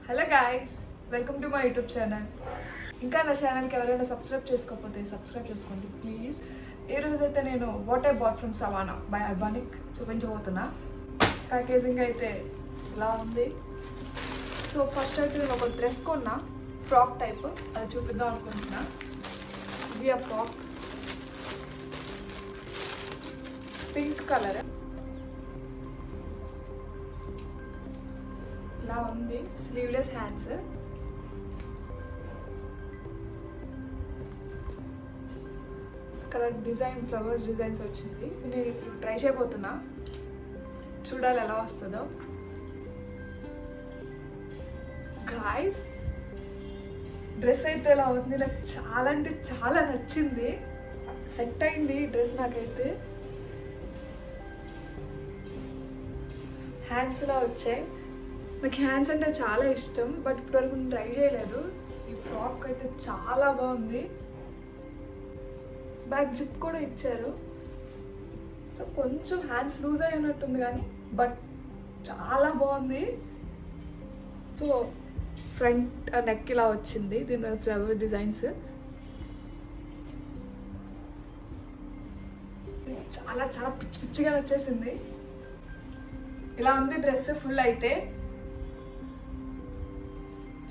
Hello guys, welcome to my YouTube channel. ఇంకా నా ఛానల్కి ఎవరైనా సబ్స్క్రైబ్ చేసుకోకపోతే సబ్స్క్రైబ్ చేసుకోండి ప్లీజ్. ఈ రోజైతే నేను what I bought from Savana by Urbanic చూపించబోతున్నా. ప్యాకేజింగ్ అయితే ఇలా ఉంది. సో ఫస్ట్ అయితే నేను ఒక డ్రెస్ కొన్నా, ఫ్రాక్ టైప్, అది చూపిద్దాం అనుకుంటున్నా. ఇది ఆ ఫ్రాక్, పింక్ కలర్, ఇలా ఉంది. స్లీవ్లెస్ హ్యాండ్స్, అక్కడ డిజైన్ ఫ్లవర్స్ డిజైన్స్ వచ్చింది. నేను ఇప్పుడు ట్రై చేయబోతున్నా, చూడాలి ఎలా వస్తుందో. గాయ్స్, డ్రెస్ అయితే ఎలా ఉంది, నాకు చాలా అంటే చాలా నచ్చింది. సెట్ అయింది డ్రెస్ నాకైతే. హ్యాండ్స్ ఇలా వచ్చాయి. నాకు హ్యాండ్స్ అంటే చాలా ఇష్టం, బట్ ఇప్పటివరకు నేను ట్రై చేయలేదు. ఈ ఫ్రాక్ అయితే చాలా బాగుంది. బ్యాక్ జిప్ కూడా ఇచ్చారు. సో కొంచెం హ్యాండ్స్ లూజ్ అయి ఉన్నట్టుంది కానీ బట్ చాలా బాగుంది. సో ఫ్రంట్ నెక్ ఇలా వచ్చింది, దీని మీద ఫ్లవర్ డిజైన్స్. చాలా చాలా పిచ్చి పిచ్చిగా నచ్చేసింది. ఇలా ఉంది డ్రెస్ ఫుల్ అయితే.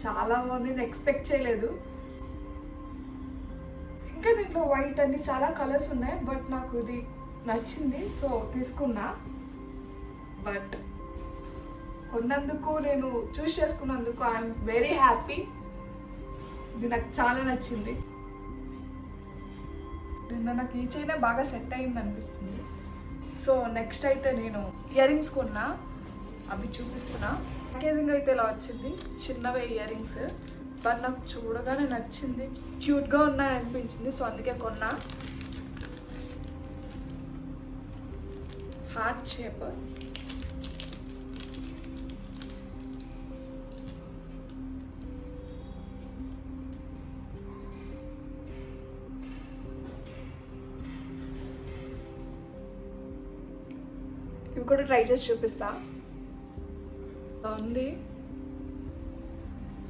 చాలా బాగుంది, నేను ఎక్స్పెక్ట్ చేయలేదు. ఇంకా దీంట్లో వైట్ అన్ని చాలా కలర్స్ ఉన్నాయి, బట్ నాకు ఇది నచ్చింది సో తీసుకున్నా. బట్ కొన్నందుకు, నేను చూస్ చేసుకున్నందుకు ఐఎమ్ వెరీ హ్యాపీ. ఇది నాకు చాలా నచ్చింది. దీనిలో నాకు ఈ చైనే బాగా సెట్ అయింది అనిపిస్తుంది. సో నెక్స్ట్ అయితే నేను ఇయర్ రింగ్స్ కొన్నా, అవి చూపిస్తున్నా. ప్యాకేజింగ్ అయితే ఇలా వచ్చింది, చిన్నవే ఇయర్ రింగ్స్. బట్ నాకు చూడగానే నచ్చింది, క్యూట్గా ఉన్నాయి అనిపించింది, సో అందుకే కొన్నా. హార్ట్ షేప్, ఇవి కూడా ట్రై చేసి చూపిస్తా. ఉంది.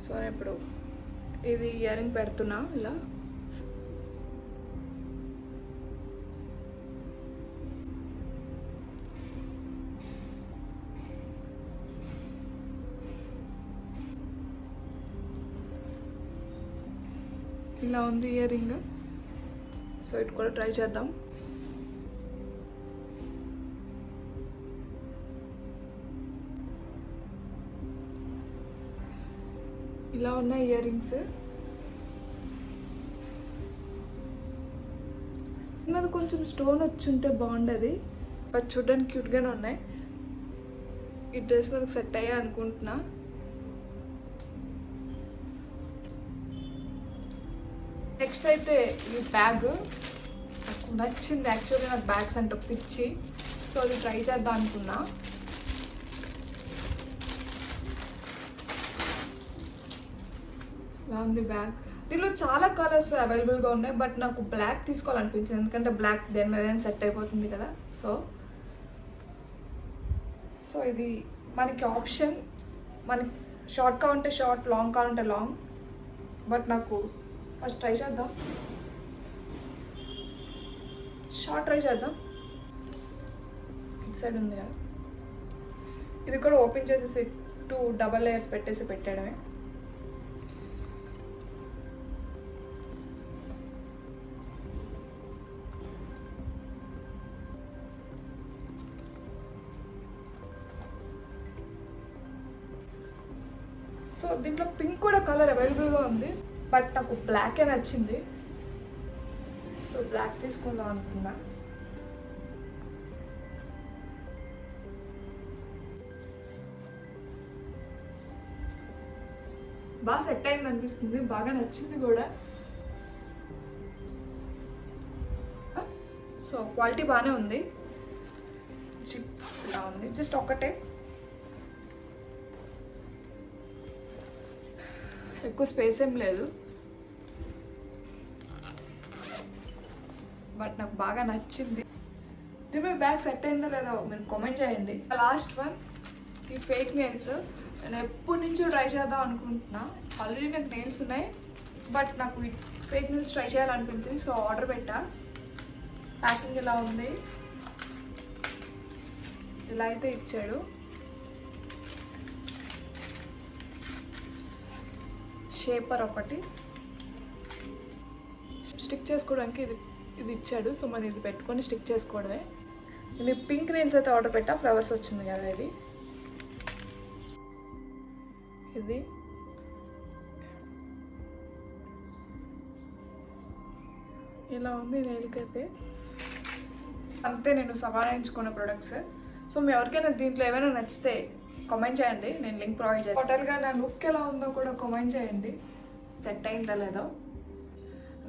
సో ఇప్పుడు ఇది ఇయర్ రింగ్ పెడుతున్నా ఇలా. ఇలా ఉంది ఇయర్ రింగ్. సో ఇటు కూడా ట్రై చేద్దాం. ఇలా ఉన్నాయి ఇయర్ రింగ్స్. మీద కొంచెం స్టోన్ వచ్చి ఉంటే బాగుండేది, బట్ చూడడానికి క్యూట్గానే ఉన్నాయి. ఈ డ్రెస్ మనకు సెట్ అయ్యా అనుకుంటున్నా. నెక్స్ట్ అయితే ఈ బ్యాగ్ నాకు నచ్చింది. యాక్చువల్లీ నాకు బ్యాగ్స్ అంటే పిచ్చి, సో అది ట్రై చేద్దాం అనుకున్నా. ఇలా ఉంది బ్యాగ్. దీనిలో చాలా కలర్స్ అవైలబుల్గా ఉన్నాయి, బట్ నాకు బ్లాక్ తీసుకోవాలనిపించింది, ఎందుకంటే బ్లాక్ దేని మీద సెట్ అయిపోతుంది కదా. సో ఇది మనకి ఆప్షన్. మనకి షార్ట్ కావాలంటే షార్ట్, లాంగ్ కావాలంటే లాంగ్. బట్ నాకు ఫస్ట్ ట్రై చేద్దాం, షార్ట్ ట్రై చేద్దాం. ఇటు సైడ్ ఉంది కదా, ఇది కూడా ఓపెన్ చేసేసి 2 డబల్ లేయర్స్ పెట్టేసి పెట్టడమే. సో దీంట్లో పింక్ కూడా కలర్ అవైలబుల్గా ఉంది, బట్ నాకు బ్లాకే నచ్చింది, సో బ్లాక్ తీసుకుందాం అనుకున్నా. బాగా సెట్ అయింది అనిపిస్తుంది, బాగా నచ్చింది కూడా. సో క్వాలిటీ బాగానే ఉంది. జిప్ ఇలా ఉంది, జస్ట్ ఒక్కటే, ఎక్కువ స్పేస్ ఏం లేదు. బట్ నాకు బాగా నచ్చింది. దీని బ్యాగ్ సెట్ అయిందో లేదో మీరు కామెంట్ చేయండి. లాస్ట్ వన్, ఈ ఫేక్ నెయిల్స్. నేను ఎప్పటి నుంచో ట్రై చేద్దాం అనుకుంటున్నా. ఆల్రెడీ నాకు నెయిల్స్ ఉన్నాయి, బట్ నాకు ఫేక్ నెయిల్స్ ట్రై చేయాలనిపించింది. సో ఆర్డర్ పెట్టా. ప్యాకింగ్ ఇలా ఉంది, ఇలా అయితే ఇచ్చాడు. షేపర్ ఒకటి స్టిక్ చేసుకోవడానికి ఇది ఇచ్చాడు. సో మనం ఇది పెట్టుకొని స్టిక్ చేసుకోవడమే. నేను పింక్ నెయిల్స్ అయితే ఆర్డర్ పెట్టా, ఫ్లవర్స్ వచ్చింది కదా ఇది ఇలా ఉంది నెయిల్కి అయితే. అంతే నేను సవాల్ ఎంచుకున్న ప్రొడక్ట్స్. సో మీ ఎవరికైనా దీంట్లో ఏమైనా నచ్చితే కామెంట్ చేయండి, నేను లింక్ ప్రొవైడ్ చేస్తాను. టోటల్గా నా లుక్ ఎలా ఉందో కూడా కామెంట్ చేయండి, సెట్ అయిందా లేదో.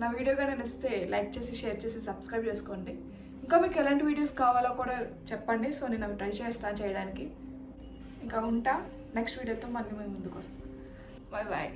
నా వీడియో కానీ నచ్చితే లైక్ చేసి, షేర్ చేసి, సబ్స్క్రైబ్ చేసుకోండి. ఇంకా మీకు ఎలాంటి వీడియోస్ కావాలో కూడా చెప్పండి. సో నేను అవి ట్రై చేస్తాను చేయడానికి. ఇంకా ఉంటా, నెక్స్ట్ వీడియోతో మళ్ళీ మేము ముందుకు వస్తాం. Bye bye.